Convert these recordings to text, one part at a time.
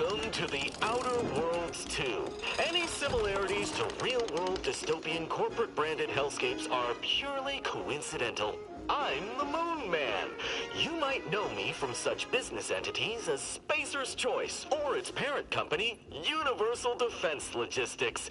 Welcome to the Outer Worlds 2. Any similarities to real-world dystopian corporate-branded hellscapes are purely coincidental. I'm the Moon Man. You might know me from such business entities as Spacer's Choice or its parent company, Universal Defense Logistics.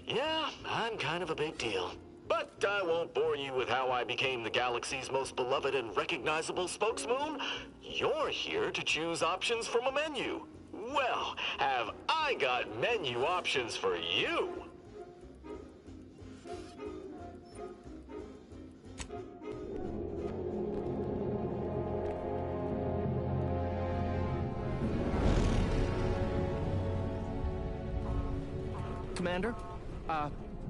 Yeah, I'm kind of a big deal. But I won't bore you with how I became the galaxy's most beloved and recognizable spokesmoon. You're here to choose options from a menu. Well, have I got menu options for you? Commander,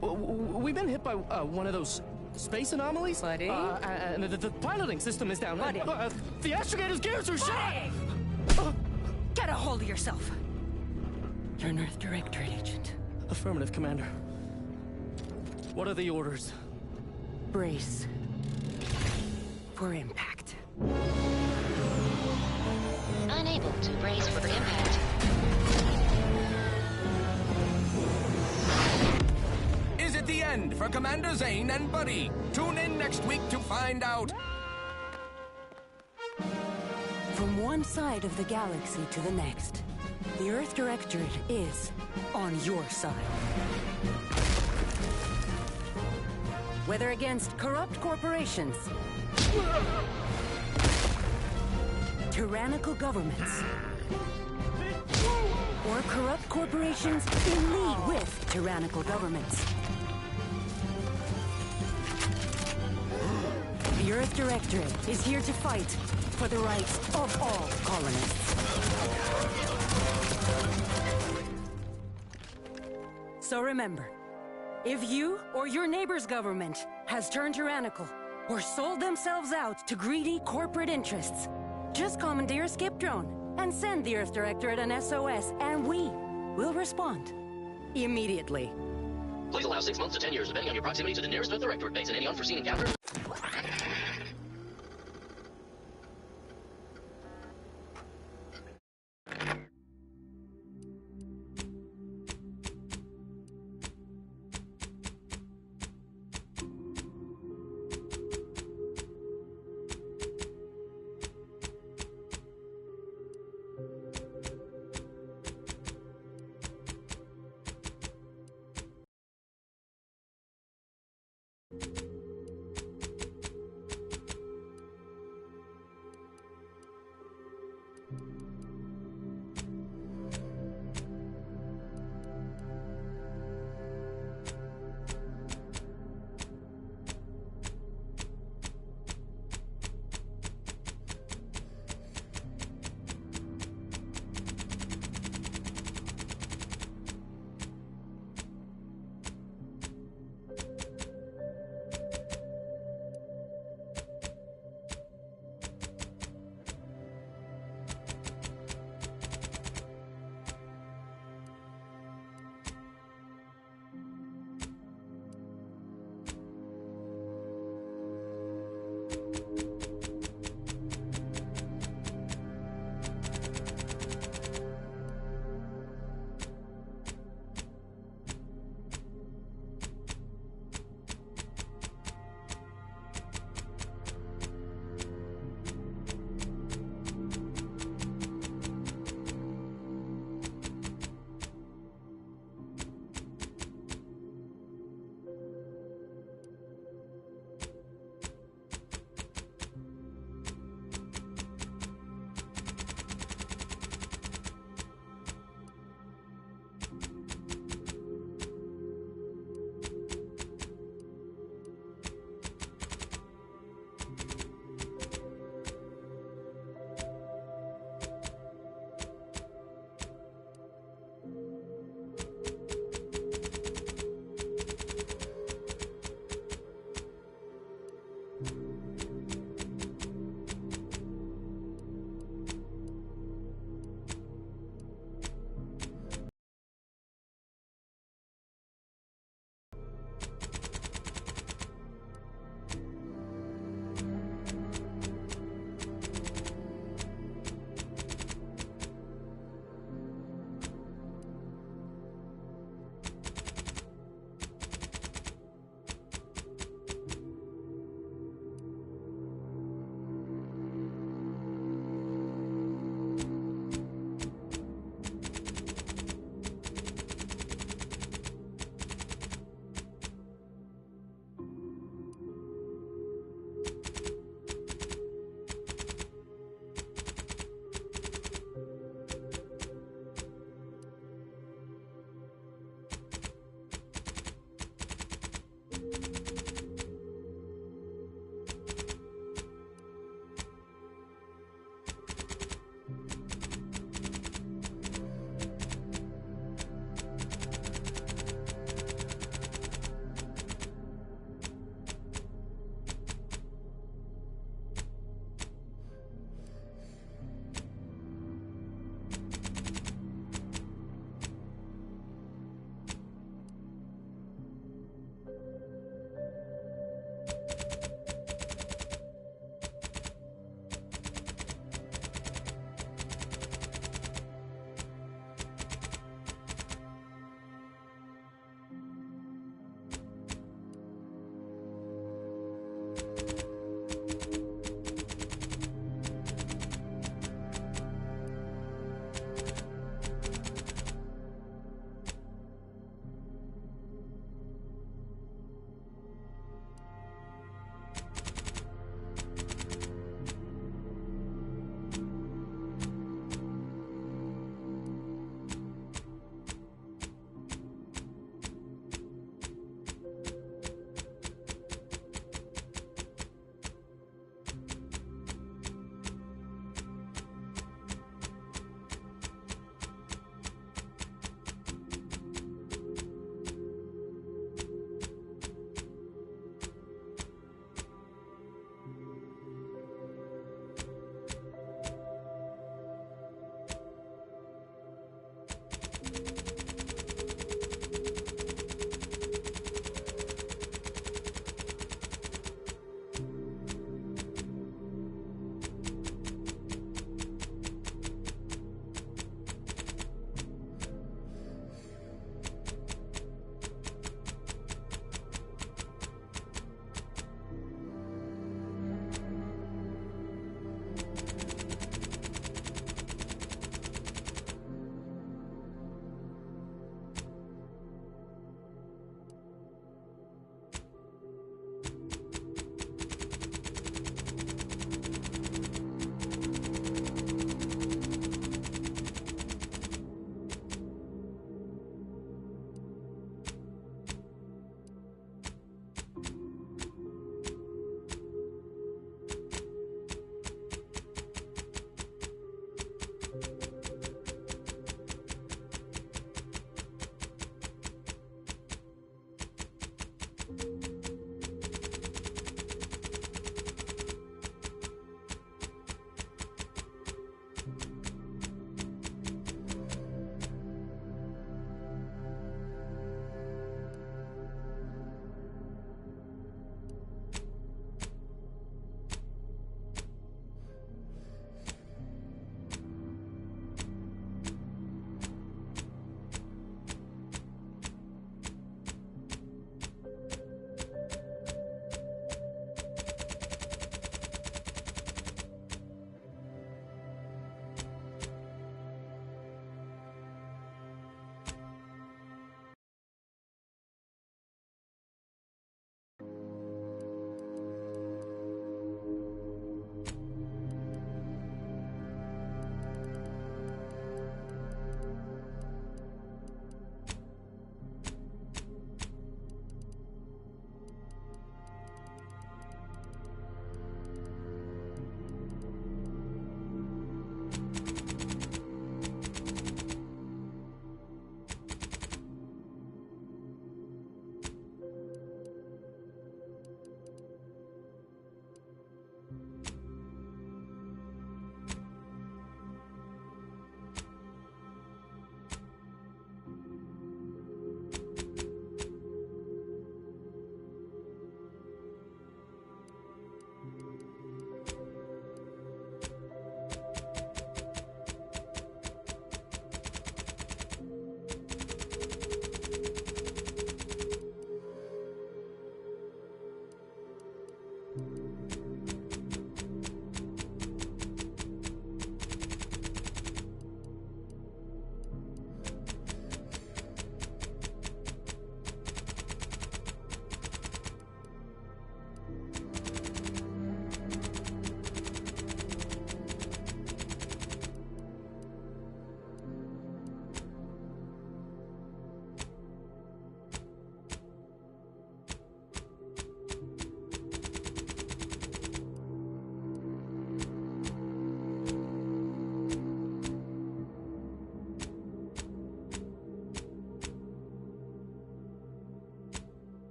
we've been hit by one of those space anomalies. Buddy? And the piloting system is down. Buddy? The astrogator's gears are shot! Get a hold of yourself! You're an Earth Directorate agent. Affirmative, Commander. What are the orders? Brace for impact. Unable to brace for impact. Is it the end for Commander Zane and Buddy? Tune in next week to find out. From one side of the galaxy to the next, the Earth Directorate is on your side. Whether against corrupt corporations, tyrannical governments, or corrupt corporations in league with tyrannical governments, the Earth Directorate is here to fight for the rights of all colonists. So remember, if you or your neighbor's government has turned tyrannical or sold themselves out to greedy corporate interests, just commandeer a skip drone and send the Earth Directorate an SOS, and we will respond immediately. Please allow 6 months to 10 years, depending on your proximity to the nearest Earth Directorate base and any unforeseen encounters.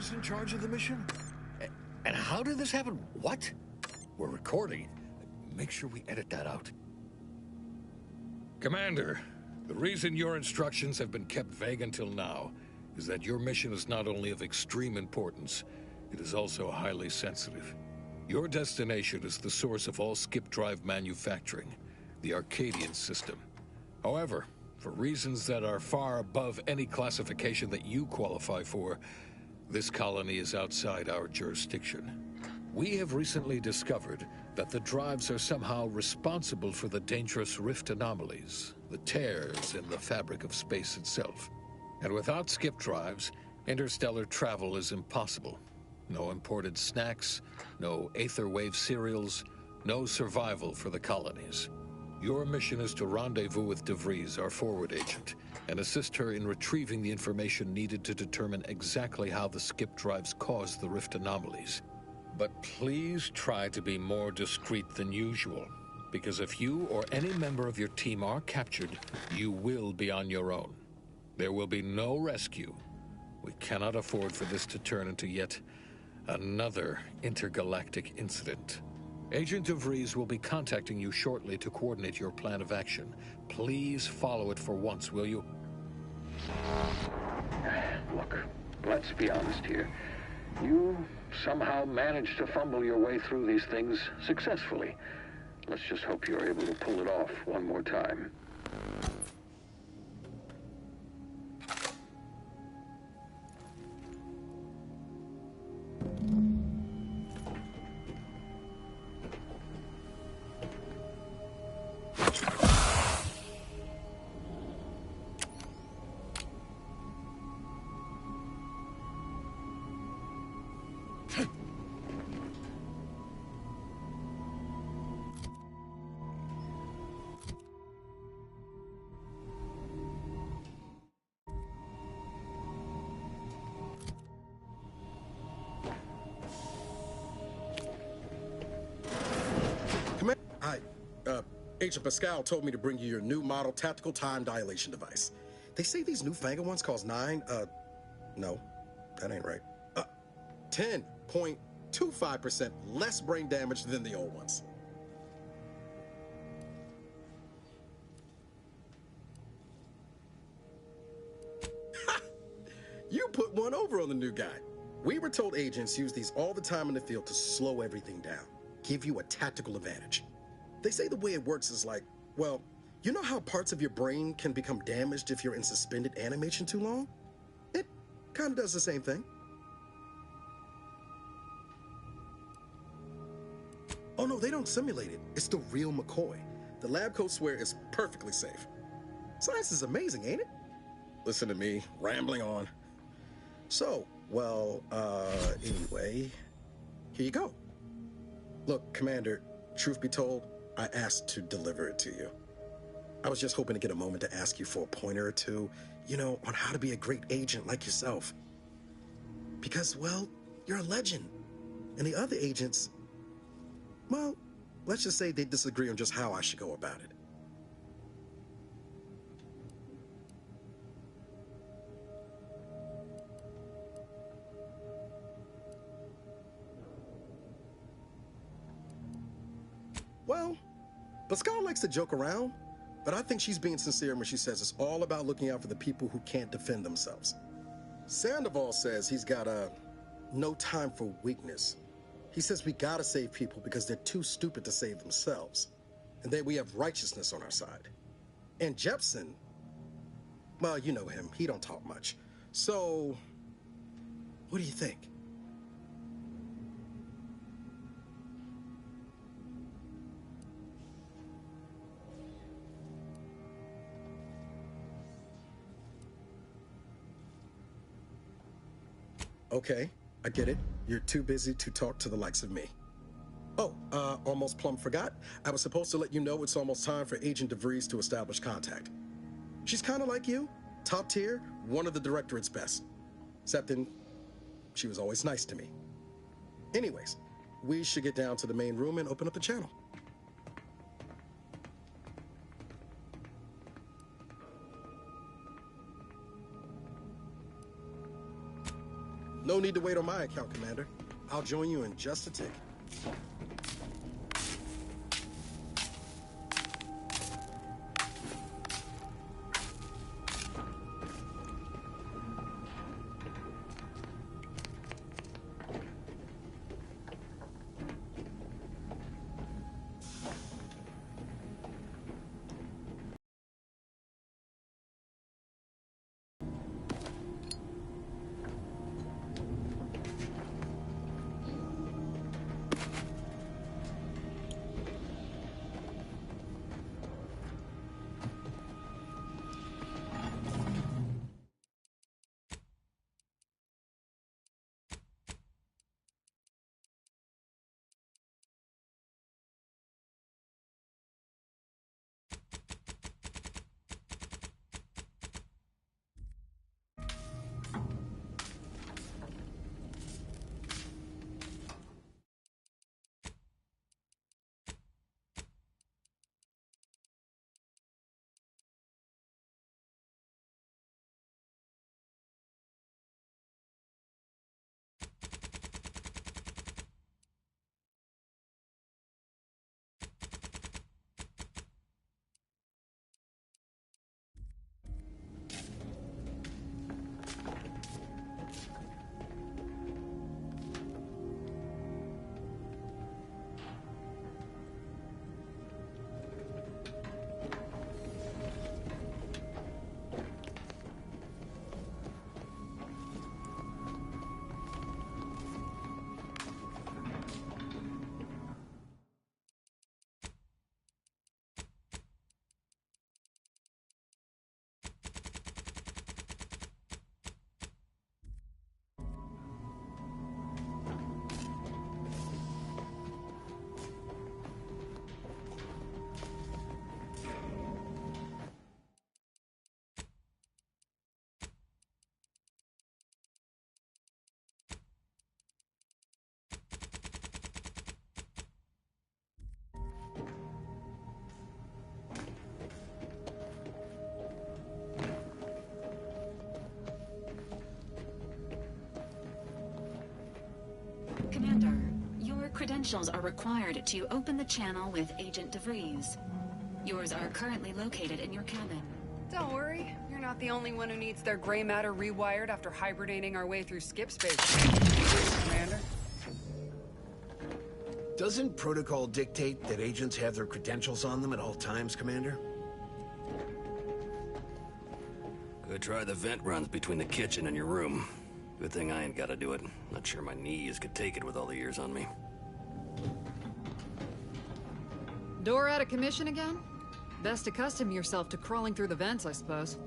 Who's in charge of the mission? And how did this happen? What? We're recording. Make sure we edit that out. Commander, the reason your instructions have been kept vague until now is that your mission is not only of extreme importance, it is also highly sensitive. Your destination is the source of all skip drive manufacturing, the Arcadian system. However, for reasons that are far above any classification that you qualify for, this colony is outside our jurisdiction. We have recently discovered that the drives are somehow responsible for the dangerous rift anomalies, the tears in the fabric of space itself. And without skip drives, interstellar travel is impossible. No imported snacks, no Aether Wave cereals, no survival for the colonies. Your mission is to rendezvous with DeVries, our forward agent, and assist her in retrieving the information needed to determine exactly how the skip drives cause the rift anomalies. But please try to be more discreet than usual, because if you or any member of your team are captured, you will be on your own. There will be no rescue. We cannot afford for this to turn into yet another intergalactic incident. Agent DeVries will be contacting you shortly to coordinate your plan of action. Please follow it for once, will you? Look, let's be honest here. You somehow managed to fumble your way through these things successfully. Let's just hope you're able to pull it off one more time. Agent Pascal told me to bring you your new model tactical time dilation device. They say these newfangled ones cost no, that ain't right. 10.25% less brain damage than the old ones. You put one over on the new guy. We were told agents use these all the time in the field to slow everything down, give you a tactical advantage. They say the way it works is like, well, you know how parts of your brain can become damaged if you're in suspended animation too long? It kind of does the same thing. Oh no, they don't simulate it. It's the real McCoy. The lab coats swear it's perfectly safe. Science is amazing, ain't it? Listen to me, rambling on. So, well, anyway, here you go. Look, Commander, truth be told, I asked to deliver it to you. I was just hoping to get a moment to ask you for a pointer or two, you know, on how to be a great agent like yourself. Because, well, you're a legend. And the other agents, well, let's just say they disagree on just how I should go about it. Well, Pascal likes to joke around, but I think she's being sincere when she says it's all about looking out for the people who can't defend themselves. Sandoval says he's got no time for weakness. He says we gotta save people because they're too stupid to save themselves, and that we have righteousness on our side. And Jepson, well, you know him, he don't talk much. So, what do you think? Okay, I get it. You're too busy to talk to the likes of me. Oh, almost plumb forgot. I was supposed to let you know it's almost time for Agent DeVries to establish contact. She's kind of like you, top tier, one of the Directorate's best. Except she was always nice to me. Anyways, we should get down to the main room and open up the channel. No need to wait on my account, Commander. I'll join you in just a tick. credentials are required to open the channel with Agent DeVries. Yours are currently located in your cabin. Don't worry, you're not the only one who needs their gray matter rewired after hibernating our way through skip space. Commander? Doesn't protocol dictate that agents have their credentials on them at all times, Commander? Go try the vent runs between the kitchen and your room. Good thing I ain't gotta do it. Not sure my knees could take it with all the years on me. Door out of commission again? Best accustom yourself to crawling through the vents, I suppose.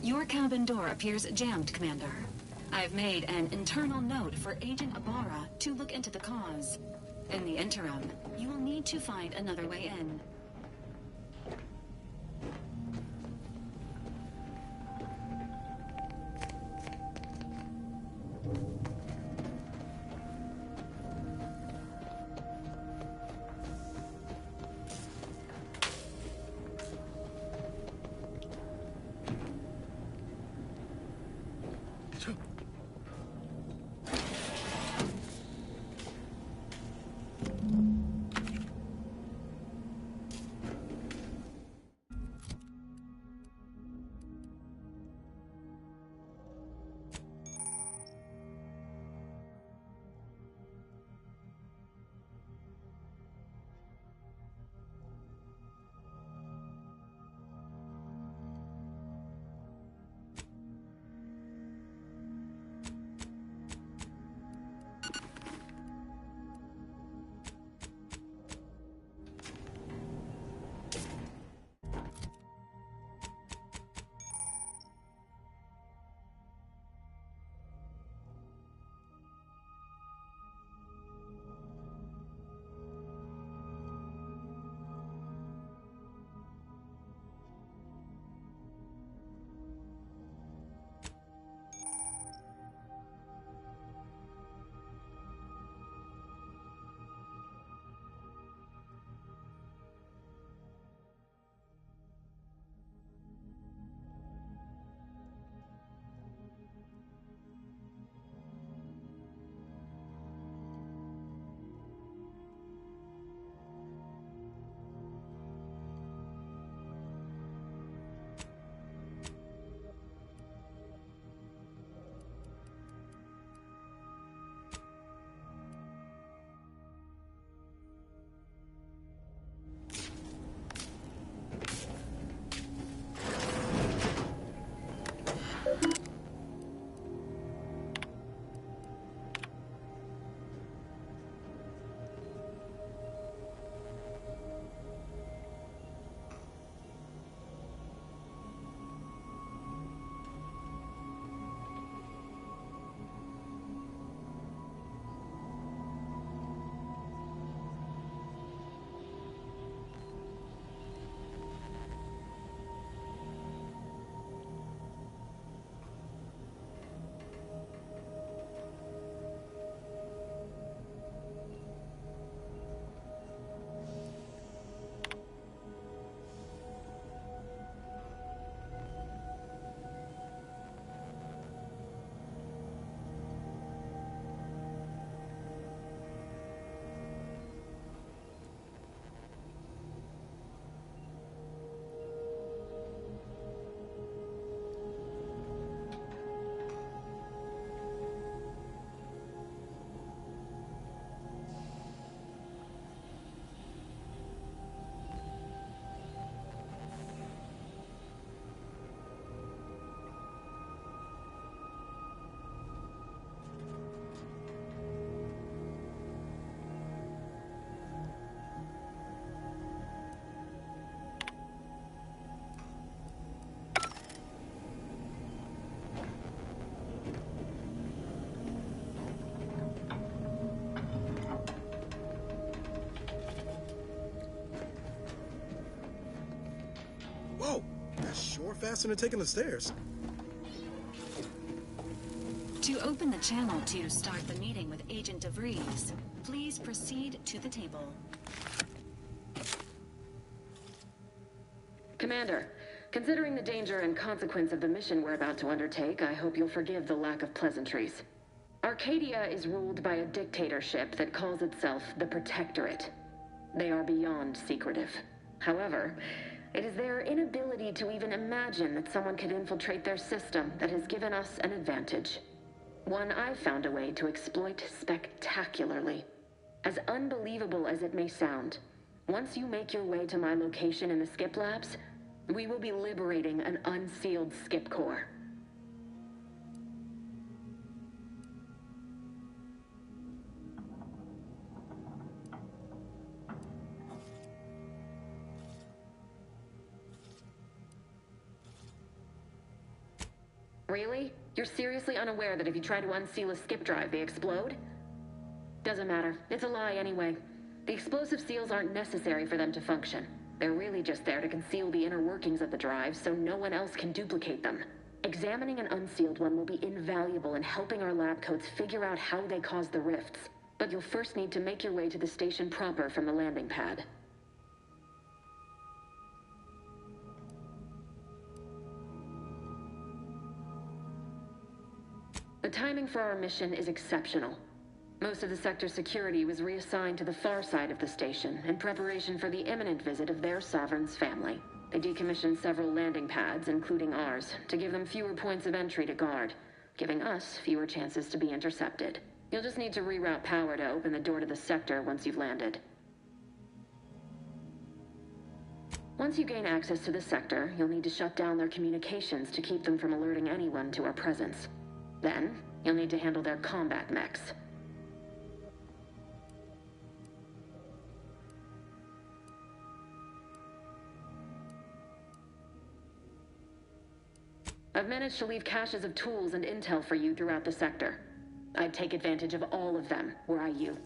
Your cabin door appears jammed, Commander. I've made an internal note for Agent Ibarra to look into the cause. In the interim, you will need to find another way in. Or faster than taking the stairs. To open the channel to start the meeting with Agent DeVries, please proceed to the table. Commander, considering the danger and consequence of the mission we're about to undertake, I hope you'll forgive the lack of pleasantries. Arcadia is ruled by a dictatorship that calls itself the Protectorate. They are beyond secretive. However, it is their inability to even imagine that someone could infiltrate their system that has given us an advantage. One I've found a way to exploit spectacularly. As unbelievable as it may sound, once you make your way to my location in the Skip Labs, we will be liberating an unsealed Skip core. Really? You're seriously unaware that if you try to unseal a skip drive, they explode? Doesn't matter. It's a lie anyway. The explosive seals aren't necessary for them to function. They're really just there to conceal the inner workings of the drive so no one else can duplicate them. Examining an unsealed one will be invaluable in helping our lab coats figure out how they cause the rifts. But you'll first need to make your way to the station proper from the landing pad. The timing for our mission is exceptional. Most of the sector's security was reassigned to the far side of the station in preparation for the imminent visit of their sovereign's family. They decommissioned several landing pads, including ours, to give them fewer points of entry to guard, giving us fewer chances to be intercepted. You'll just need to reroute power to open the door to the sector once you've landed. Once you gain access to the sector, you'll need to shut down their communications to keep them from alerting anyone to our presence. Then, you'll need to handle their combat mechs. I've managed to leave caches of tools and intel for you throughout the sector. I'd take advantage of all of them, were I you.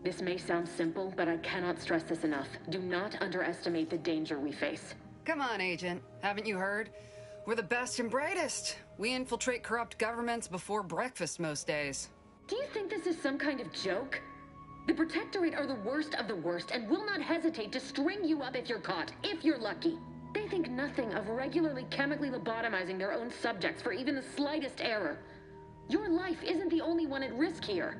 This may sound simple, but I cannot stress this enough. Do not underestimate the danger we face. Come on, Agent. Haven't you heard? We're the best and brightest. We infiltrate corrupt governments before breakfast most days. Do you think this is some kind of joke? The Protectorate are the worst of the worst and will not hesitate to string you up if you're caught, if you're lucky. They think nothing of regularly chemically lobotomizing their own subjects for even the slightest error. Your life isn't the only one at risk here.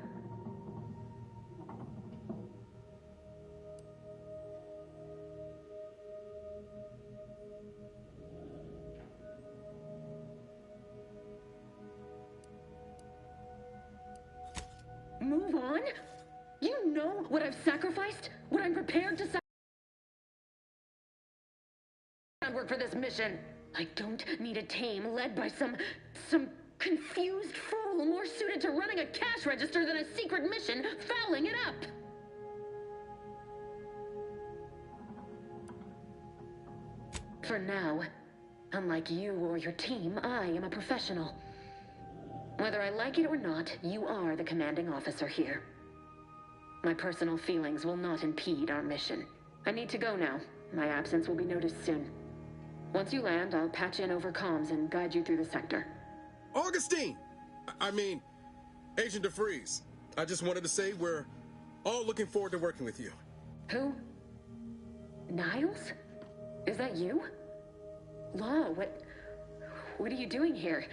Move on? You know what I've sacrificed? What I'm prepared to work for this mission. I don't need a team led by some confused fool more suited to running a cash register than a secret mission fouling it up. For now, unlike you or your team, I am a professional. Whether I like it or not, you are the commanding officer here. My personal feelings will not impede our mission. I need to go now. My absence will be noticed soon. Once you land, I'll patch in over comms and guide you through the sector. Augustine! I mean, Agent DeVries. I just wanted to say we're all looking forward to working with you. Who? Niles? Is that you? Law, what are you doing here?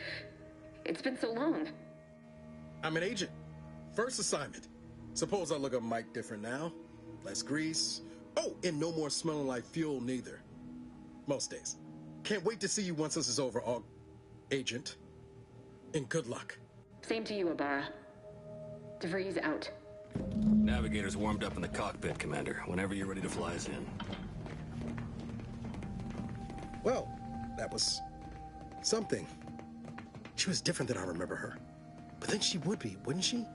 It's been so long. I'm an agent. First assignment. Suppose I look up Mike different now. Less grease. Oh, and no more smelling like fuel neither. Most days. Can't wait to see you once this is over, Agent. And good luck. Same to you, Abara. DeVries out. Navigator's warmed up in the cockpit, Commander. Whenever you're ready to fly us in. Well, that was something. She was different than I remember her. But then she would be, wouldn't she?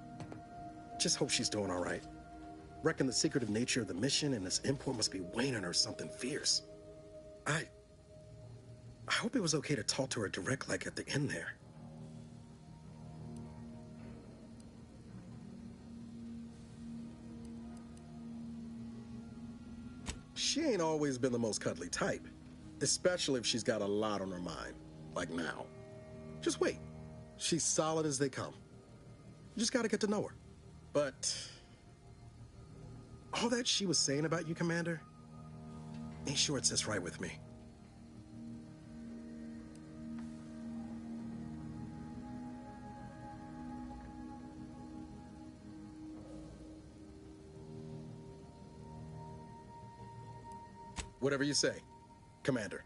Just hope she's doing all right. Reckon the secretive nature of the mission and this import must be weighing on her something fierce. I hope it was okay to talk to her direct like at the end there. She ain't always been the most cuddly type. Especially if she's got a lot on her mind, like now. Just wait. She's solid as they come. You just gotta get to know her. But all that she was saying about you, Commander, ain't sure it sits right with me. Whatever you say, Commander.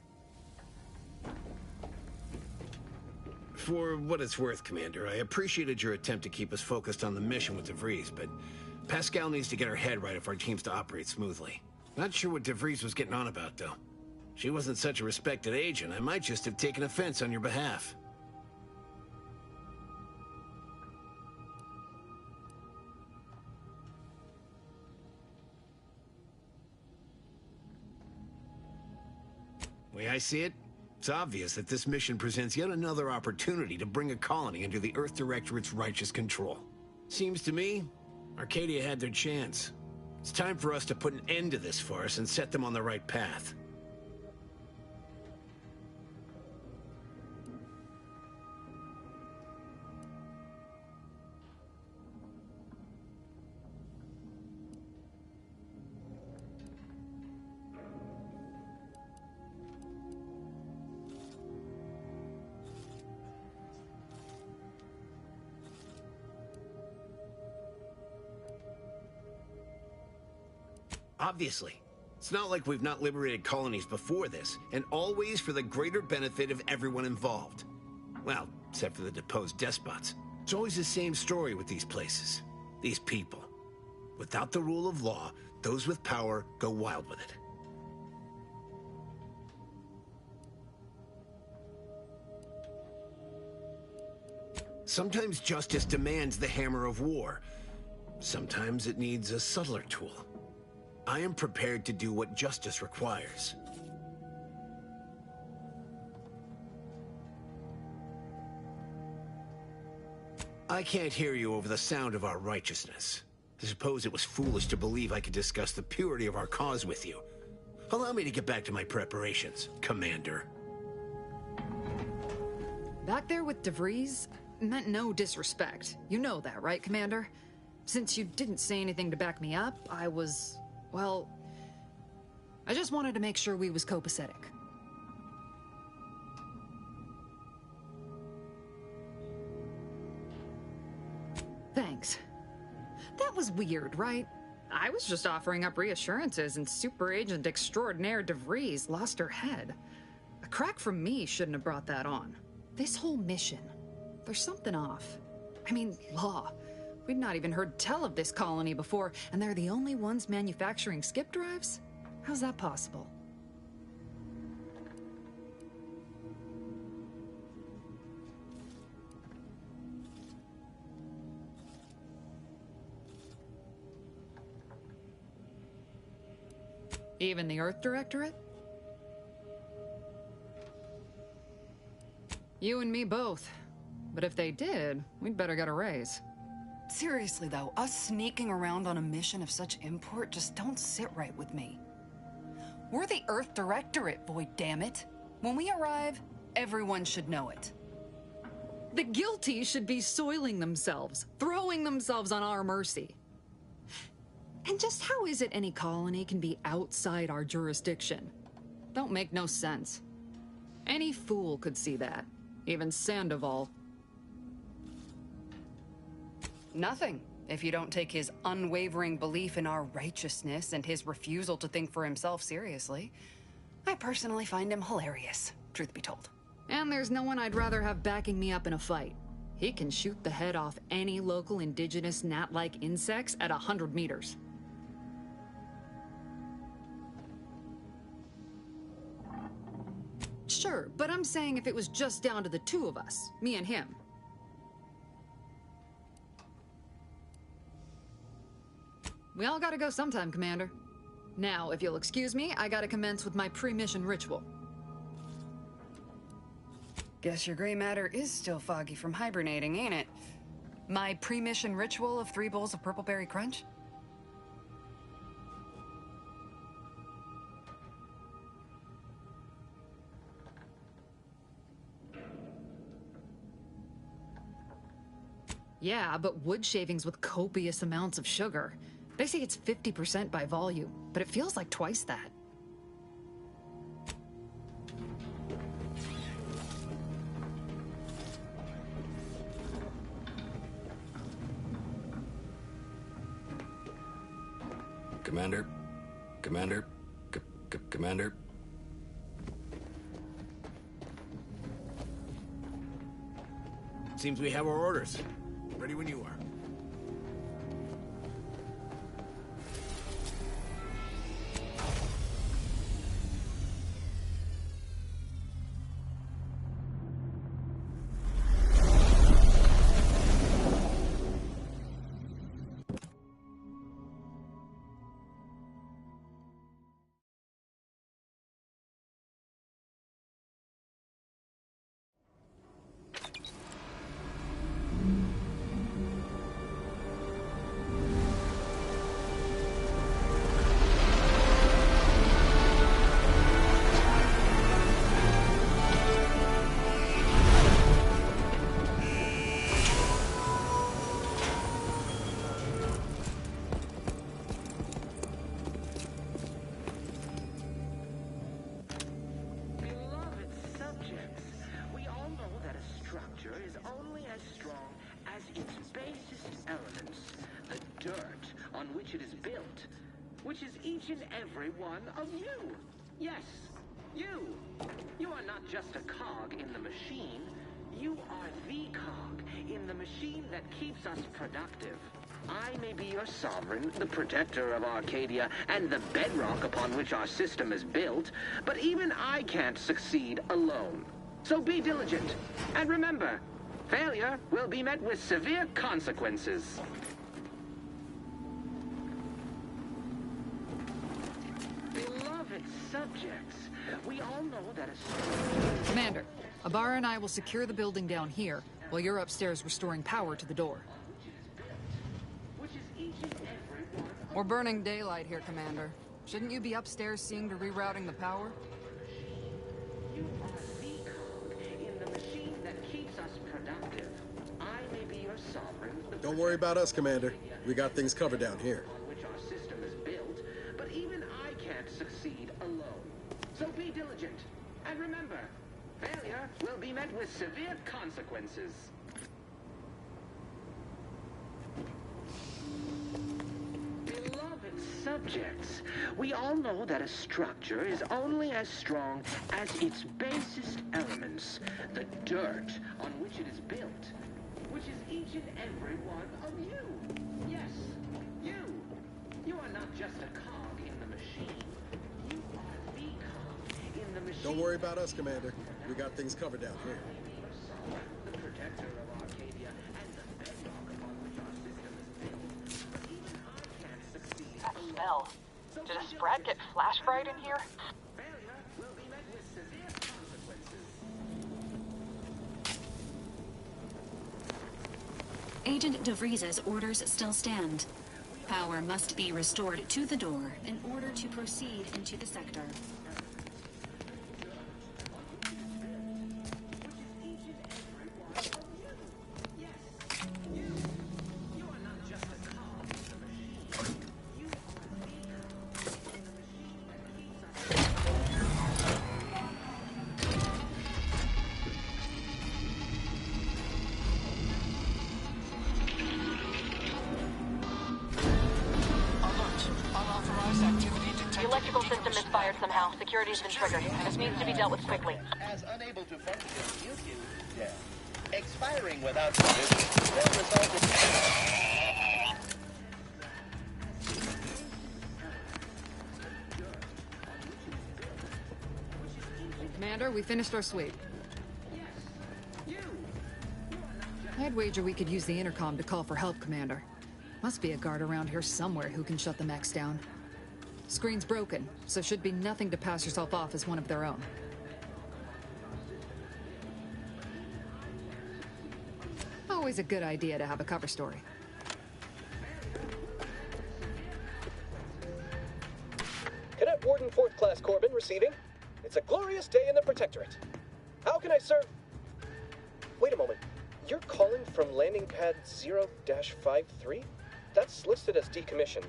For what it's worth, Commander, I appreciated your attempt to keep us focused on the mission with DeVries, but Pascal needs to get her head right if our team's to operate smoothly. Not sure what DeVries was getting on about, though. She wasn't such a respected agent. I might just have taken offense on your behalf. Way I see it, it's obvious that this mission presents yet another opportunity to bring a colony under the Earth Directorate's righteous control. Seems to me, Arcadia had their chance. It's time for us to put an end to this farce and set them on the right path. Obviously. It's not like we've not liberated colonies before this, and always for the greater benefit of everyone involved. Well, except for the deposed despots. It's always the same story with these places. These people. Without the rule of law, those with power go wild with it. Sometimes justice demands the hammer of war. Sometimes it needs a subtler tool. I am prepared to do what justice requires. I can't hear you over the sound of our righteousness. I suppose it was foolish to believe I could discuss the purity of our cause with you. Allow me to get back to my preparations, Commander. Back there with DeVries meant no disrespect. You know that, right, Commander? Since you didn't say anything to back me up, well, I just wanted to make sure we was copacetic. Thanks. That was weird, right? I was just offering up reassurances and Super Agent Extraordinaire DeVries lost her head. A crack from me shouldn't have brought that on. This whole mission, there's something off. I mean, law. We'd not even heard tell of this colony before, and they're the only ones manufacturing skip drives? How's that possible? Even the Earth Directorate? You and me both. But if they did, we'd better get a raise. Seriously though, us sneaking around on a mission of such import just don't sit right with me. We're the Earth Directorate, boy, damn it. When we arrive, everyone should know it. The guilty should be soiling themselves, throwing themselves on our mercy. And just how is it any colony can be outside our jurisdiction? Don't make no sense. Any fool could see that, even Sandoval. Nothing, if you don't take his unwavering belief in our righteousness and his refusal to think for himself seriously. I personally find him hilarious, truth be told. And there's no one I'd rather have backing me up in a fight. He can shoot the head off any local indigenous gnat-like insects at 100 meters. Sure, but I'm saying if it was just down to the two of us, me and him. We all gotta go sometime, Commander. Now, if you'll excuse me, I gotta commence with my pre-mission ritual. Guess your gray matter is still foggy from hibernating, ain't it? My pre-mission ritual of 3 bowls of Purple Berry Crunch? Yeah, but wood shavings with copious amounts of sugar. They say it's 50% by volume, but it feels like twice that. Commander? Commander? Commander? Seems we have our orders. Ready when you are. Which is each and every one of you. Yes, you. You are not just a cog in the machine. You are the cog in the machine that keeps us productive. I may be your sovereign, the protector of Arcadia, and the bedrock upon which our system is built, but even I can't succeed alone. So be diligent, and remember, failure will be met with severe consequences. Subjects, we all know that a... Commander, Abara and I will secure the building down here, while you're upstairs restoring power to the door. We're burning daylight here, Commander. Shouldn't you be upstairs seeing to rerouting the power? You are the cog in the machine that keeps us productive. I may be your sovereign... Don't worry about us, Commander. We got things covered down here. Succeed alone. So be diligent. And remember, failure will be met with severe consequences. Beloved subjects, we all know that a structure is only as strong as its basest elements, the dirt on which it is built, which is each and every one of you. Yes, you. You are not just a cog in the machine. Don't worry about us, Commander. We got things covered down here. The protector of Arcadia and the bedrock upon which our system is built. But even I can't succeed. That smell. Did a Sprat get flash fried in here? Failure will be met with severe consequences. Agent DeVries's orders still stand. Power must be restored to the door in order to proceed into the sector. Security's been triggered. This needs to be dealt with quickly. As unable to function due to death. Expiring without permission will result in... Commander, we finished our sweep. I'd wager we could use the intercom to call for help, Commander. Must be a guard around here somewhere who can shut the mechs down. Screen's broken, so should be nothing to pass yourself off as one of their own. Always a good idea to have a cover story. Cadet Warden 4th Class Corbin receiving. It's a glorious day in the Protectorate. How can I serve? Wait a moment. you're calling from landing pad 0-53? That's listed as decommissioned.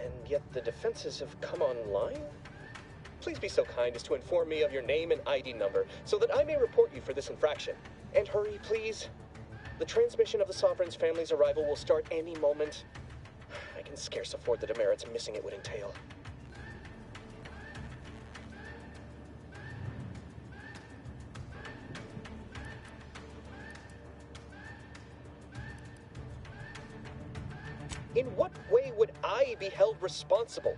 And yet the defenses have come online? Please be so kind as to inform me of your name and ID number so that I may report you for this infraction. And hurry, please. The transmission of the Sovereign's family's arrival will start any moment. I can scarce afford the demerits missing it would entail. In what way would I be held responsible?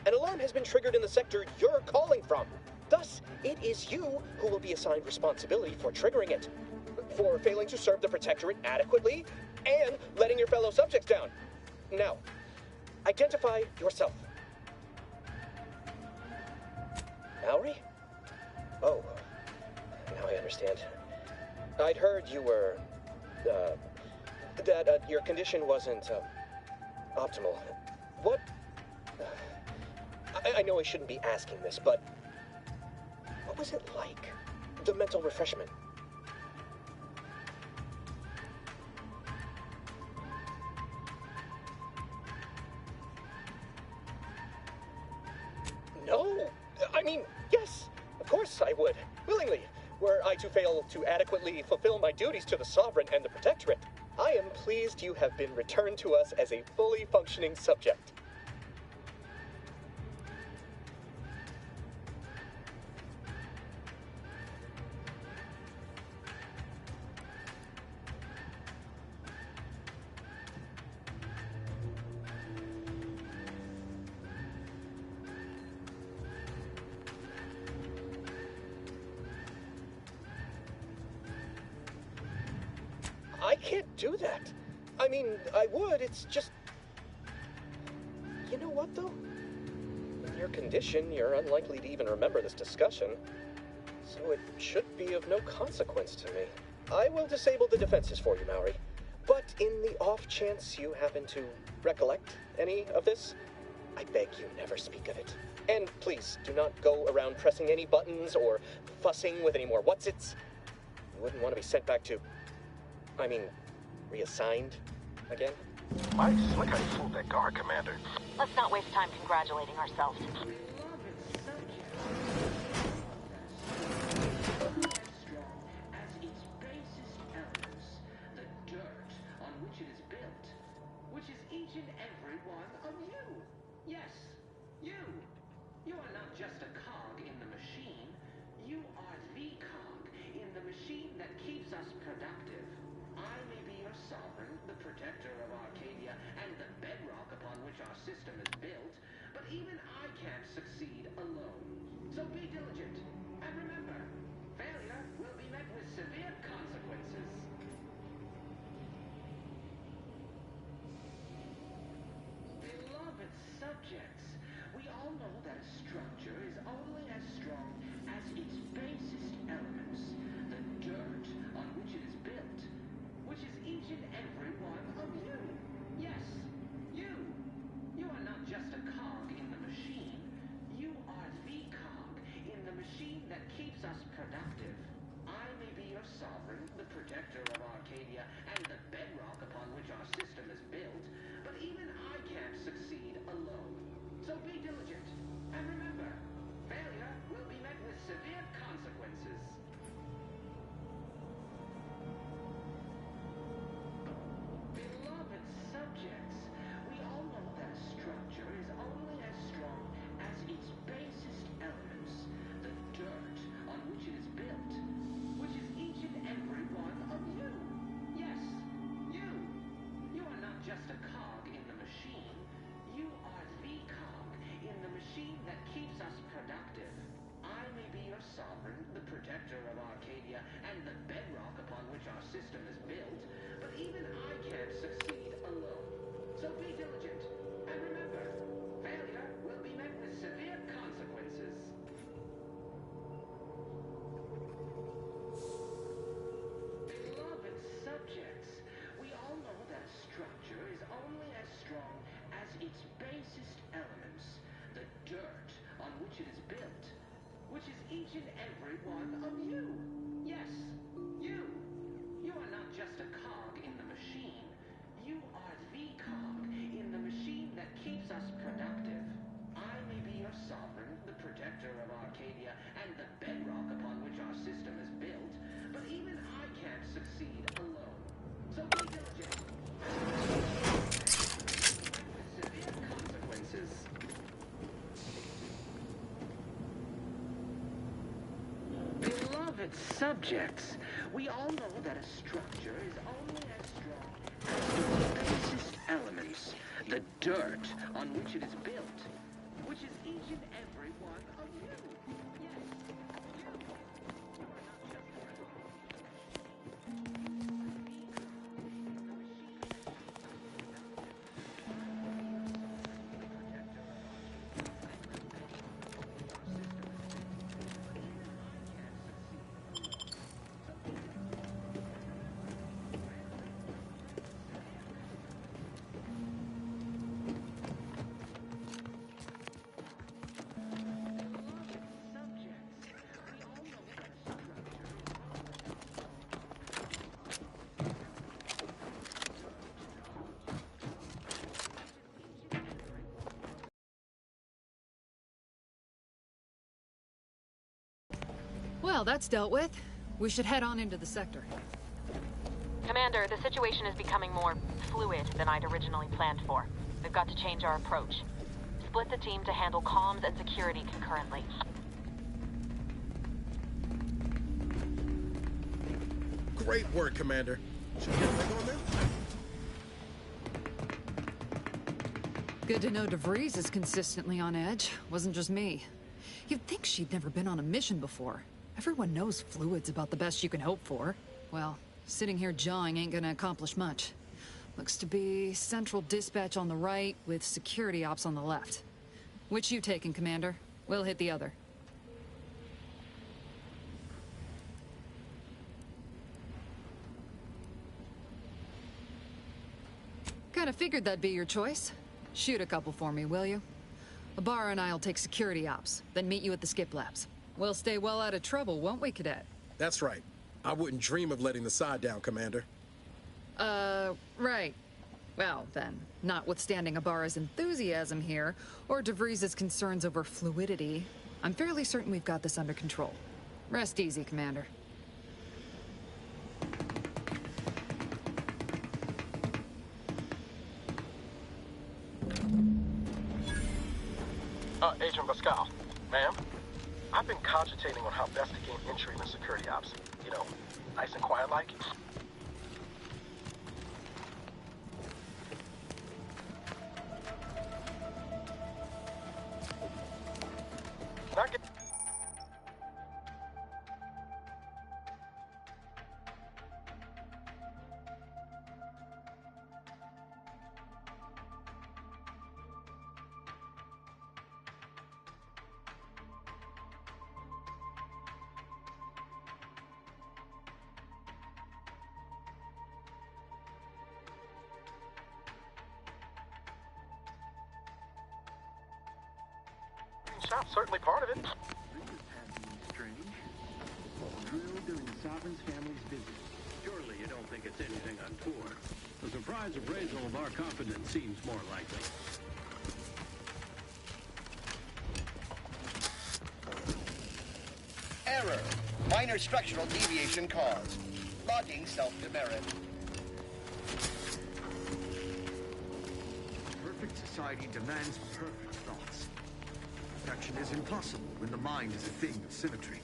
An alarm has been triggered in the sector you're calling from. Thus, it is you who will be assigned responsibility for triggering it. For failing to serve the Protectorate adequately, and letting your fellow subjects down. Now, identify yourself. Mallory? Oh, now I understand. I'd heard you were, that your condition wasn't, optimal. What? I know I shouldn't be asking this, but what was it like? The mental refreshment? No! I mean, yes! Of course I would. Willingly. Were I to fail to adequately fulfill my duties to the Sovereign and the Protectorate, I am pleased you have been returned to us as a fully functioning subject. I can't do that. I mean, I would, it's just... You know what, though? In your condition, you're unlikely to even remember this discussion. So it should be of no consequence to me. I will disable the defenses for you, Mallory. But in the off chance you happen to recollect any of this, I beg you never speak of it. And please, do not go around pressing any buttons or fussing with any more whatsits. You wouldn't want to be sent back to... I mean, reassigned again? Mighty slick how you fooled that guard, Commander. Let's not waste time congratulating ourselves. Which is each and every one of you. Yes, you. You are not just a cog in the machine. You are the cog in the machine that keeps us productive. I may be your sovereign, the protector of Arcadia, and the bedrock upon which our system is built, but even I can't succeed alone. So be diligent, and remember, failure will be met with severe consequences. Beloved subjects, we all know that a structure is only as strong as its basest elements, the dirt on which it is built, which is each and every one of you. Yes, you. You are not just a cog in the machine. You are the cog in the machine that keeps us productive. I may be your sovereign, the protector of Arcadia, and the bedrock upon which our system is built, but even I can't succeed alone. So be diligent, and remember, failure will be met with severe consequences. Beloved subjects, we all know that a structure is only as strong as its basest elements, the dirt on which it is built, which is each and every one of you. Yes, you. You are not just a cog in the machine. You are the cog in the machine that keeps us productive. I may be your sovereign, the protector of Arcadia, and the bedrock upon which our system is built, but even I can't succeed alone. So be diligent, and remember, failure will be met with severe consequences. Beloved subjects, we all know that a structure is only as strong as its basest elements, the dirt on which it is built, which is each and every one of you. Yes, you. You are not just a cog in the machine. You are the cog in the machine that keeps us productive. I may be your sovereign, the protector of Arcadia, and the bedrock upon which our system is built, but even I can't succeed alone. So be diligent. With severe consequences. Beloved subjects, we all know that a structure is only as strong as the basest elements, the dirt on which it is built, which is each and every one of you. Yes, you. You are not just Well, that's dealt with. We should head on into the sector. Commander, the situation is becoming more fluid than I'd originally planned for. We've got to change our approach. Split the team to handle comms and security concurrently. Great work, Commander. Should we get back on them? Good to know DeVries is consistently on edge. Wasn't just me. You'd think she'd never been on a mission before. Everyone knows fluid's about the best you can hope for. Well, sitting here jawing ain't gonna accomplish much. Looks to be central dispatch on the right with security ops on the left. Which you taking, Commander? We'll hit the other. Kinda figured that'd be your choice. Shoot a couple for me, will you? Ibarra and I'll take security ops, then meet you at the skip labs. We'll stay well out of trouble, won't we, Cadet? That's right. I wouldn't dream of letting the side down, Commander. Right. Well, then, notwithstanding Ibarra's enthusiasm here, or DeVries' concerns over fluidity, I'm fairly certain we've got this under control. Rest easy, Commander. Agent Pascal. Ma'am? I've been cogitating on how best to gain entry into security ops. You know, nice and quiet like. Can I get... Shop's certainly part of it. This is passing strange. Drill during the Sovereign's family's visit. Surely you don't think it's anything untoward. The surprise appraisal of our confidence seems more likely. Error. Minor structural deviation caused. Logging self-demerit. Perfect society demands perfect thoughts. Perfection is impossible when the mind is a thing of symmetry.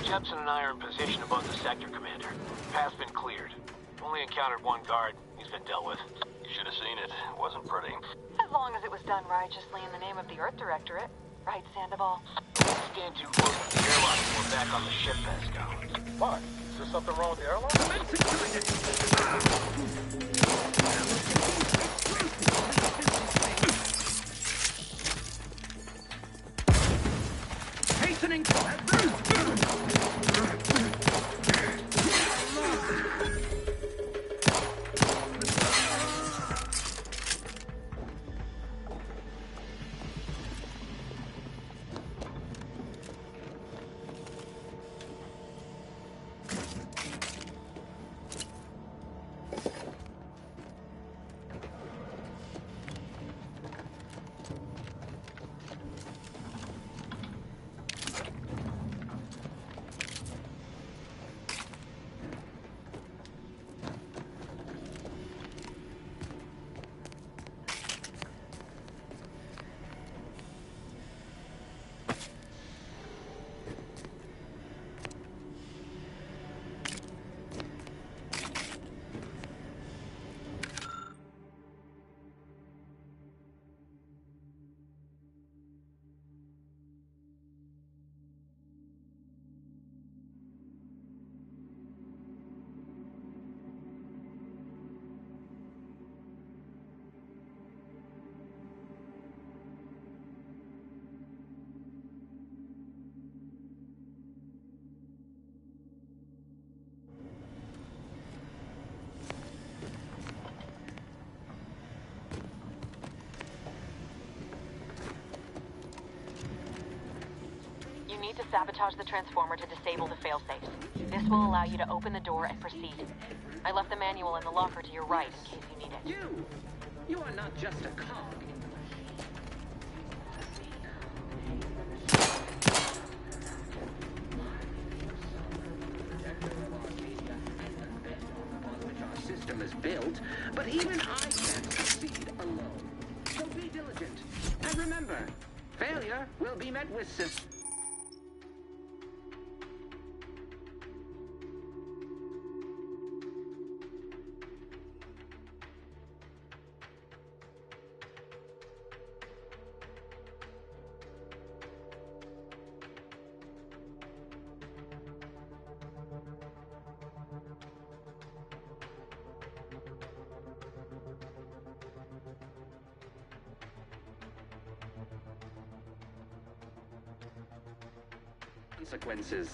Jepson and I are in position above the sector, Commander. Path's been cleared. Only encountered one guard. He's been dealt with. You should have seen it. It wasn't pretty. As long as it was done righteously in the name of the Earth Directorate. Right, Sandoval? Scan too close to the airlock and we're back on the ship, Pascal. Why? Is there something wrong with the airlock? Hastening forward. You need to sabotage the transformer to disable the failsafes. This will allow you to open the door and proceed. I left the manual in the locker to your right in case you need it. You are not just a cog in the machine. Our system is built, but even I can't succeed alone. So be diligent. And remember, failure will be met with consequences.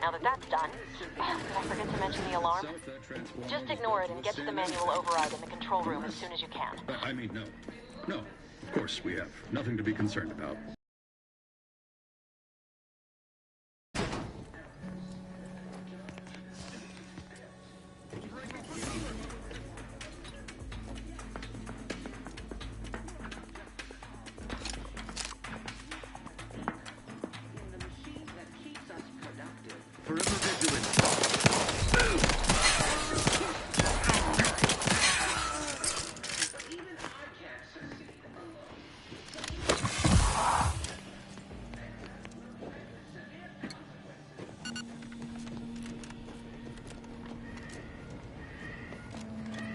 Now that that's done, did I forget to mention the alarm? Just ignore it and get to the manual override in the control room as soon as you can. I mean, no. No, of course we have nothing to be concerned about.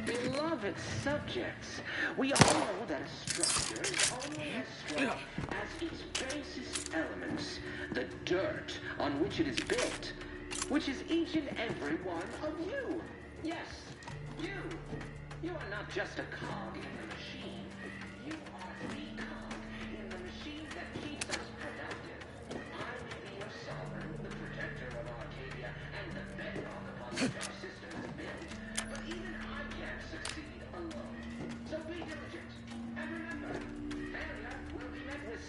Beloved subjects, we all know that a structure is only as strong as its basis elements, the dirt on which it is built, which is each and every one of you. Yes, you. You are not just a cog in the machine. You are the cog in the machine that keeps us productive. I may be your sovereign, the protector of Arcadia, and the bedrock upon which our system is built, but even I can't succeed alone. So be diligent, and remember, failure will be met with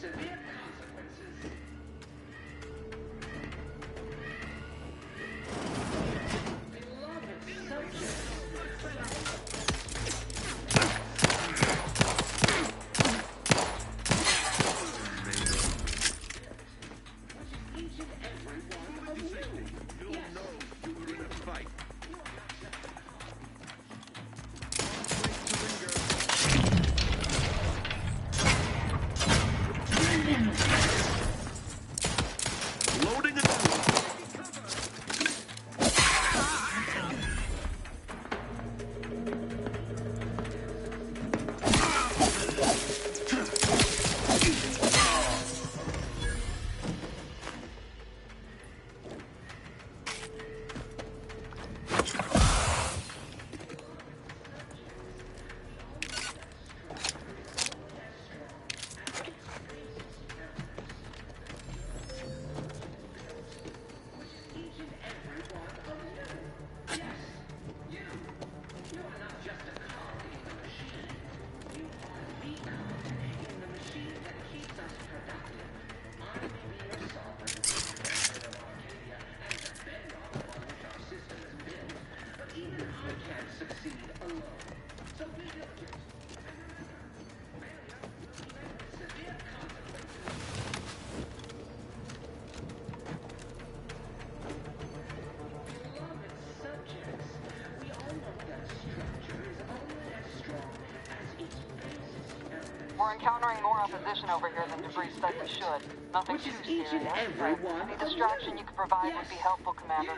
We're encountering more opposition over here than DeVries said we should. Nothing too serious. Any distraction you could provide would be helpful, Commander.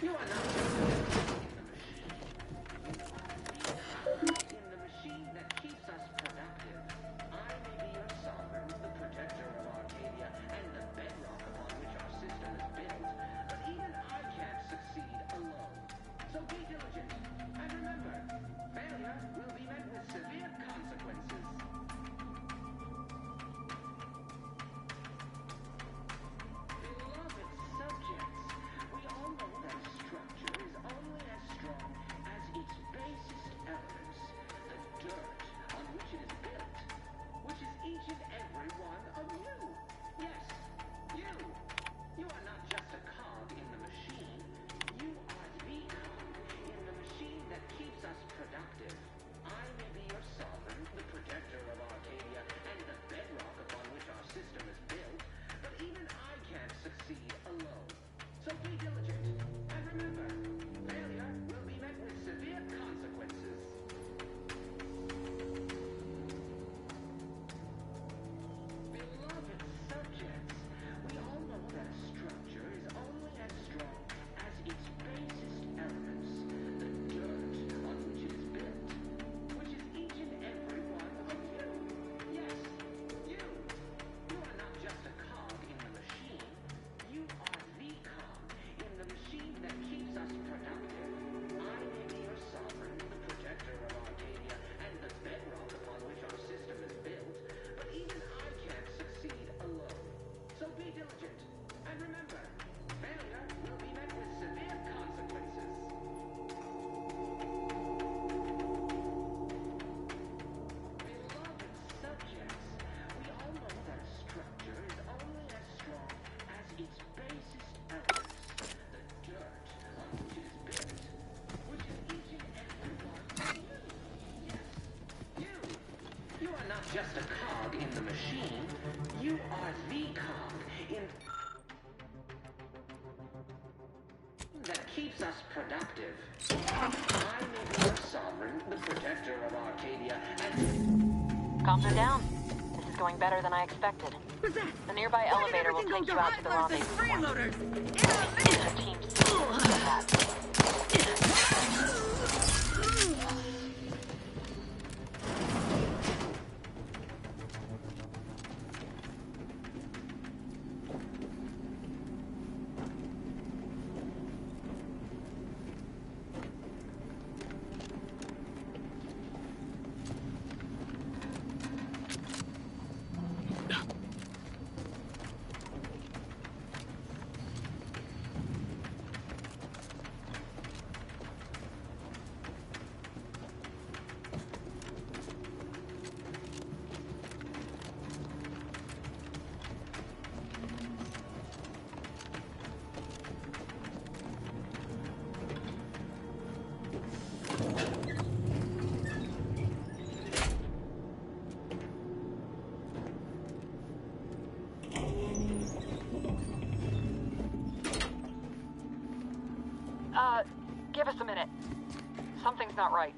You are not in the machine that keeps us productive. I may be your sovereign, the protector of Arcadia, and the bedrock upon which our system is built, but even I can't succeed alone. So be diligent, and remember, failure will be met with severe consequences. Beloved subjects, we all know that a structure is only as strong as its basest elements, the dirt on which it is built, which is each and every one of you. Yes, you. You are not just a cog in the machine. You are the cog in the machine that keeps us productive. I may be your sovereign, the protector of Arcadia, and the bedrock upon which our system is built, but even I can't succeed alone. So be diligent, and remember, failure will be met with severe consequences. Beloved subjects, we all know that a structure is only as strong as its basest elements, the dirt on which it is built, which is each and every one of you. Yes, you. You are not just a cog in the machine. You are the cog in the machine that keeps us productive. I may be your sovereign, the protector of Arcadia, and the bedrock upon which our system is built, but even I can't succeed alone. So be diligent, and remember, failure will be met with severe consequences. Beloved subjects, we all know that a structure is only as strong as its basest elements, the dirt on which it is built, which is each and every one of you. Yes, you. You are not just a cog in the machine. You are the cog in that keeps us productive. I may be your sovereign, the protector of Arcadia, and Comms are down. This is going better than I expected. The nearby elevator will take you out to the rendezvous point. The team's that. Give us a minute. Something's not right.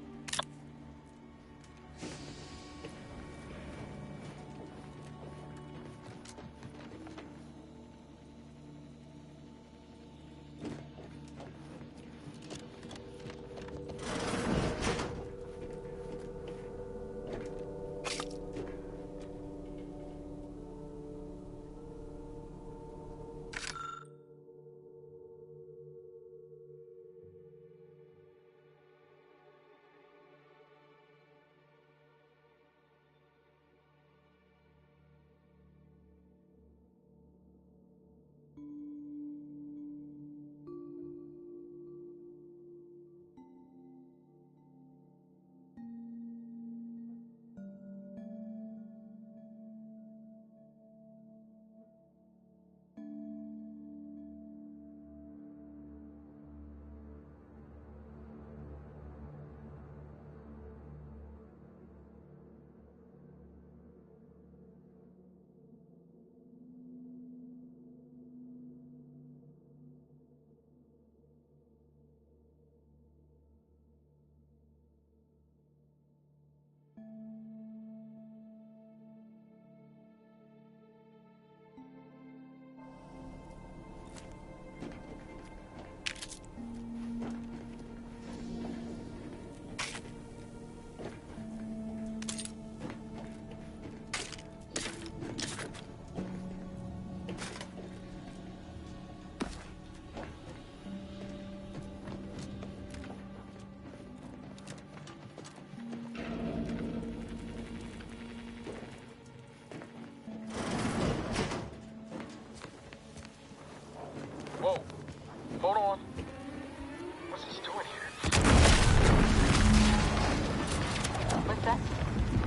Hold on. What's this doing here? What's that?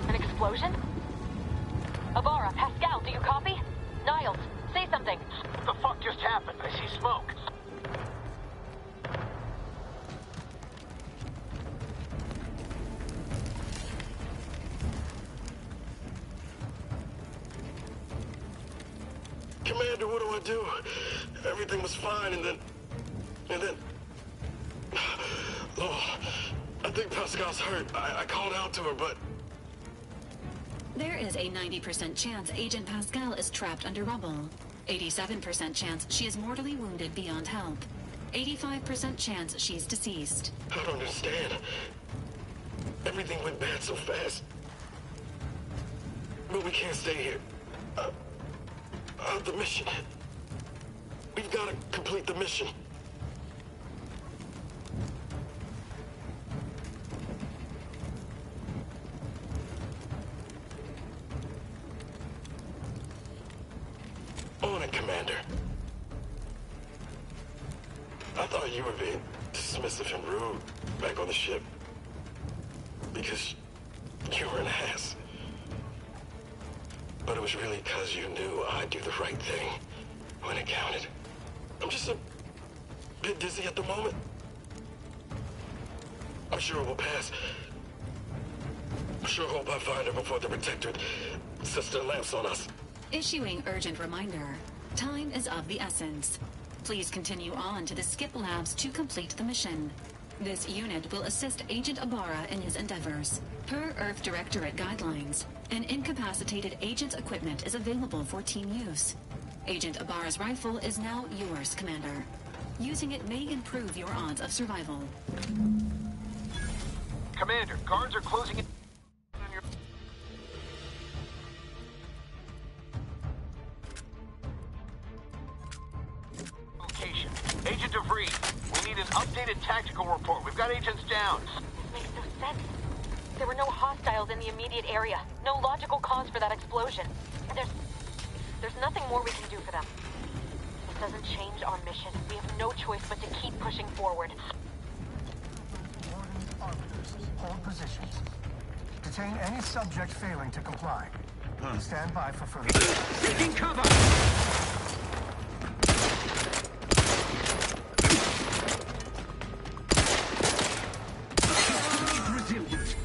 An explosion? Avara, Pascal, do you copy? Niles, say something. What the fuck just happened? I see smoke. Commander, what do I do? Everything was fine, and then... Oh, I think Pascal's hurt. I called out to her, but... There is a 90% chance Agent Pascal is trapped under rubble. 87% chance she is mortally wounded beyond help. 85% chance she's deceased. I don't understand. Everything went bad so fast. But we can't stay here. The mission. We've got to complete the mission. On it, Commander. I thought you were being dismissive and rude back on the ship. Because you were an ass. But it was really because you knew I'd do the right thing when it counted. I'm just a bit dizzy at the moment. I'm sure it will pass. I sure hope I find her before the Protectorate sets their lamps on us. Issuing urgent reminder. Time is of the essence. Please continue on to the Skip Labs to complete the mission. This unit will assist Agent Ibarra in his endeavors. Per Earth Directorate guidelines, an incapacitated agent's equipment is available for team use. Agent Ibarra's rifle is now yours, Commander. Using it may improve your odds of survival. Commander, guards are closing in. Location. Agent DeVries, we need an updated tactical report. We've got agents down. This makes no sense. There were no hostiles in the immediate area. No logical cause for that explosion. There's nothing more we can do for them. This doesn't change our mission. We have no choice but to keep pushing forward. Warden's arbiters, hold positions. Detain any subject failing to comply. Stand by for further... Taking cover! Resilient.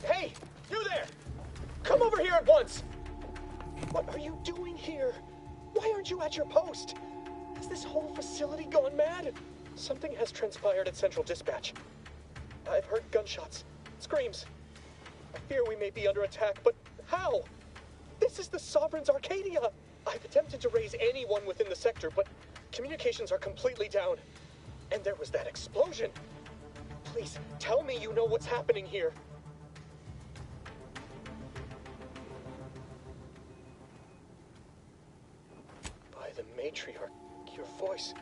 Hey, you there! Come over here at once! What are you doing here? Why aren't you at your post? Has this whole facility gone mad? Something has transpired at Central Dispatch. I've heard gunshots, screams. I fear we may be under attack, but how? This is the Sovereign's Arcadia! I've attempted to raise anyone within the sector, but communications are completely down. And there was that explosion. Please, tell me you know what's happening here. By the Matriarch, your voice.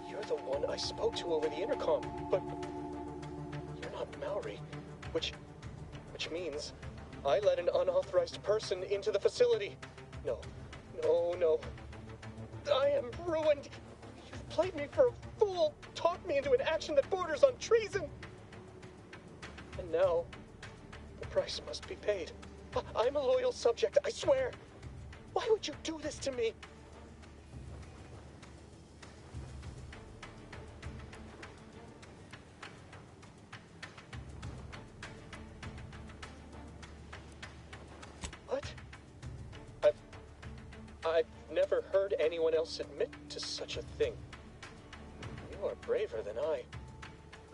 You're the one I spoke to over the intercom, but you're not Maori, which means I let an unauthorized person into the facility. No. I am ruined. You've played me for a fool, talked me into an action that borders on treason. And now, the price must be paid. I'm a loyal subject, I swear. Why would you do this to me? What? I've never heard heard anyone else admit to such a thing. You are braver than I.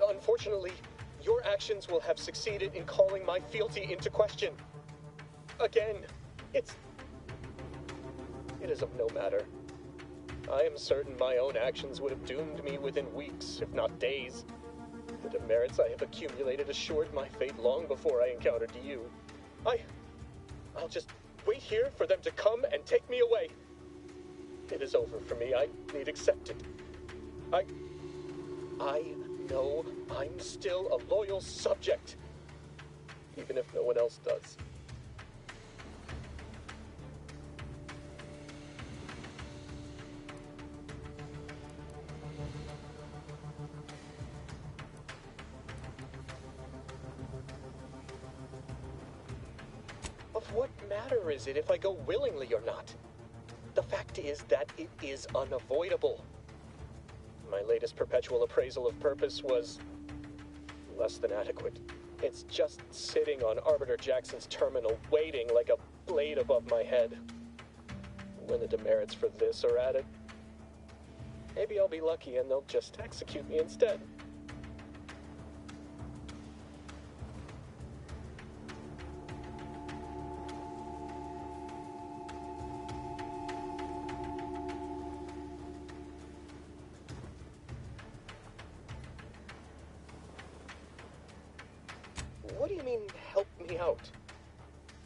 Unfortunately, your actions will have succeeded in calling my fealty into question. Again, it is of no matter. I am certain my own actions would have doomed me within weeks, if not days. The demerits I have accumulated assured my fate long before I encountered you. I'll just wait here for them to come and take me away. It is over for me. I need accept it. I know I'm still a loyal subject, even if no one else does. Of what matter is it if I go willingly or not? The fact is that it is unavoidable. My latest perpetual appraisal of purpose was less than adequate. It's just sitting on Arbiter Jackson's terminal, waiting like a blade above my head. When the demerits for this are added, maybe I'll be lucky and they'll just execute me instead. What do you mean, help me out?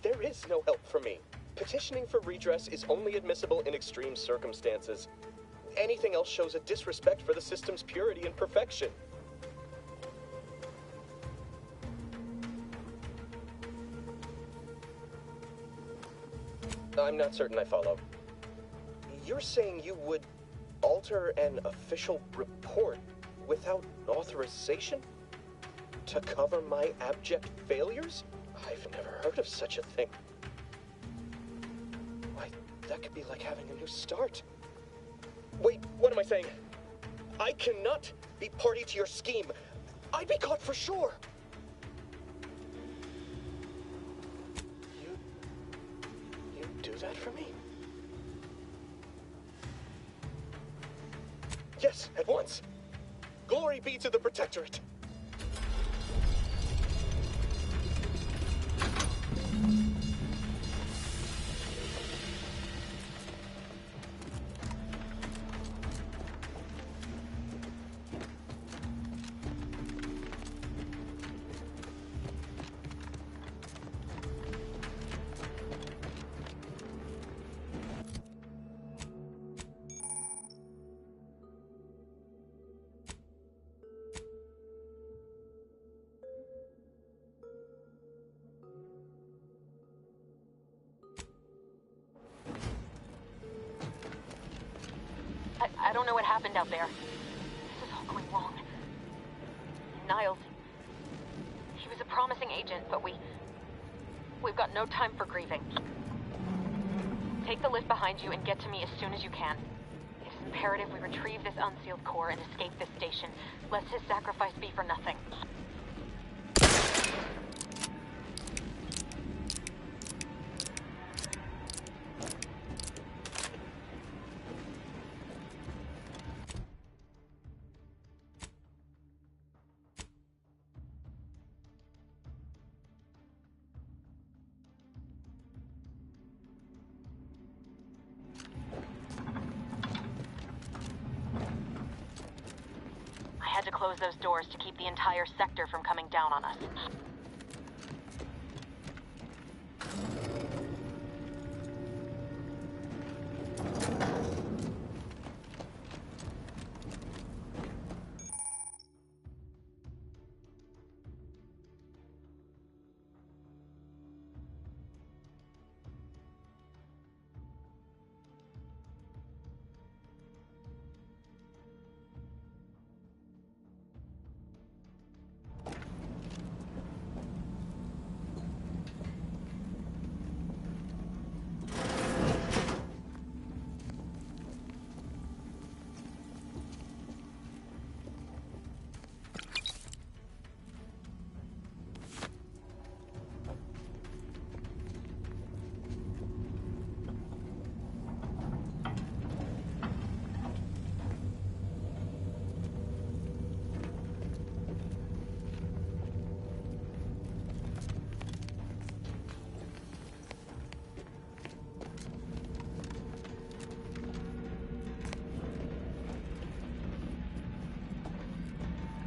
There is no help for me. Petitioning for redress is only admissible in extreme circumstances. Anything else shows a disrespect for the system's purity and perfection. I'm not certain I follow. You're saying you would alter an official report without authorization? To cover my abject failures? I've never heard of such a thing. Why, that could be like having a new start. Wait, what am I saying? I cannot be party to your scheme. I'd be caught for sure. You do that for me? Yes, at once. Glory be to the Protectorate. I don't know what happened out there. This is all going wrong. Niles, he was a promising agent, but we've got no time for grieving. Take the lift behind you and get to me as soon as you can. It is imperative we retrieve this unsealed core and escape this station, lest his sacrifice be for nothing. I had to close those doors to keep the entire sector from coming down on us.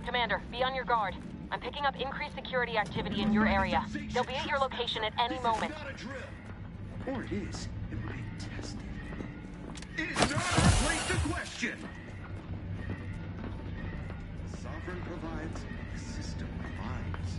Commander, be on your guard. I'm picking up increased security activity in your area. They'll be at your location at any moment. Or it is. Am I tested? It is not our place to question! The sovereign provides, the system provides.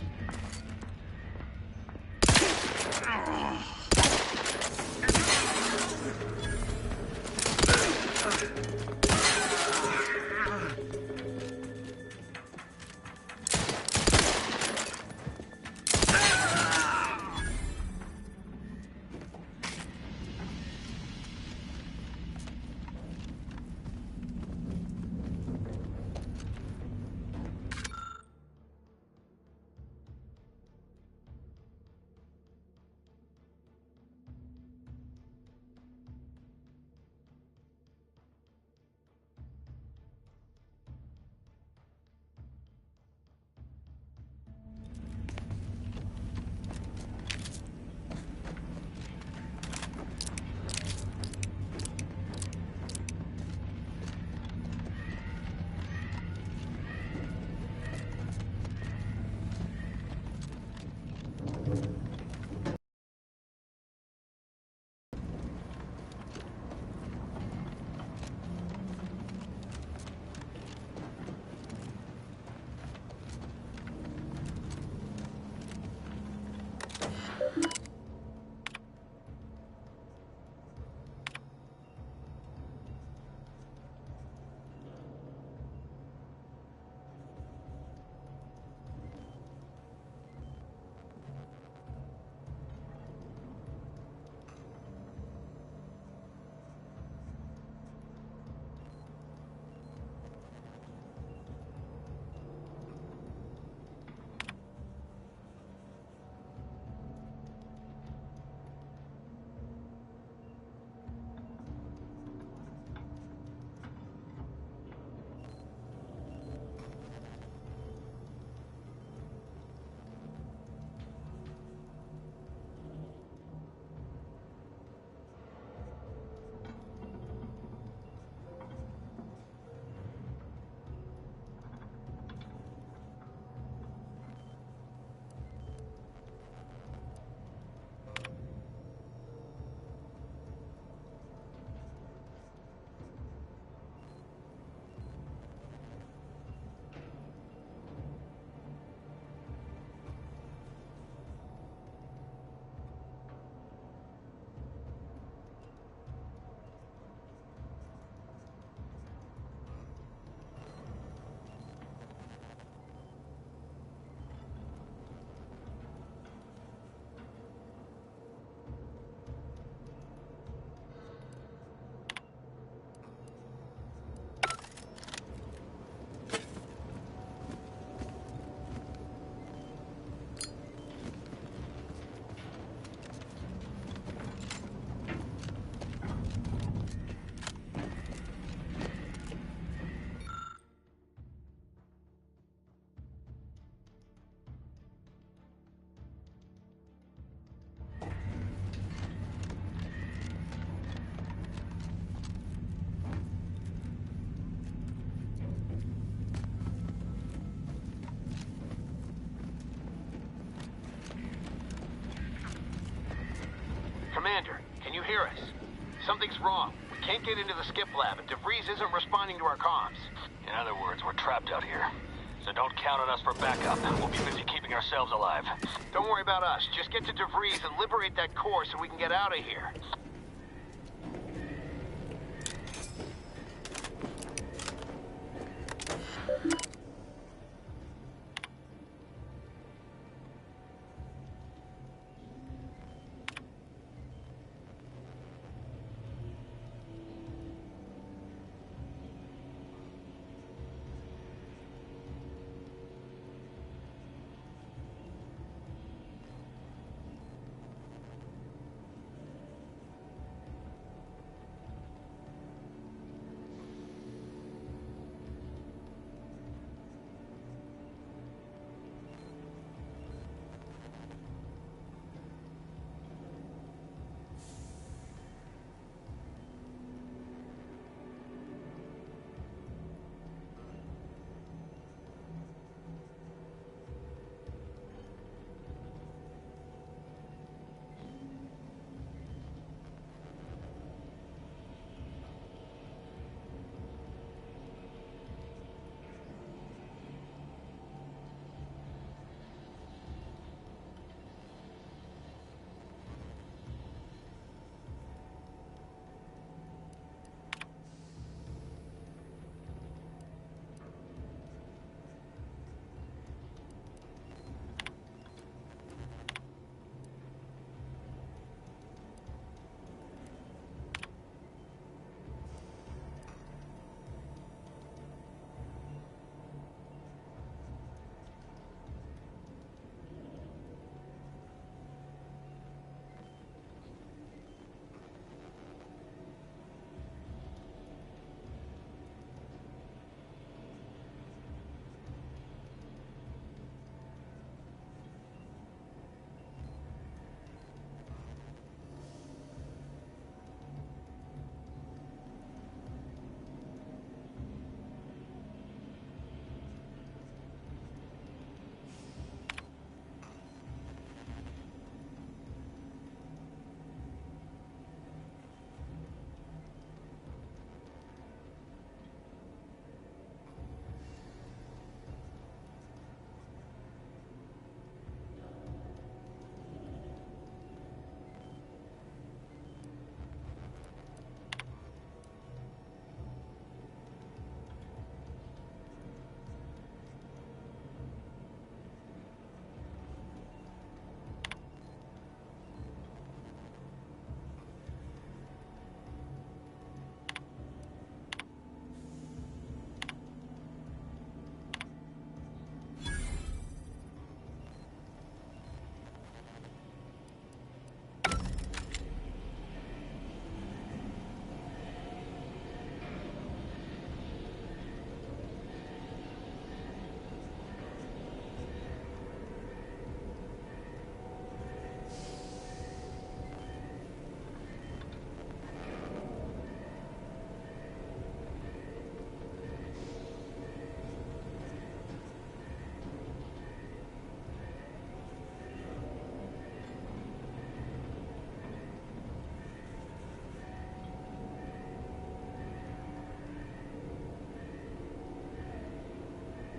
Commander, can you hear us? Something's wrong. We can't get into the skip lab, and DeVries isn't responding to our comms. In other words, we're trapped out here. So don't count on us for backup. We'll be busy keeping ourselves alive. Don't worry about us. Just get to DeVries and liberate that core so we can get out of here.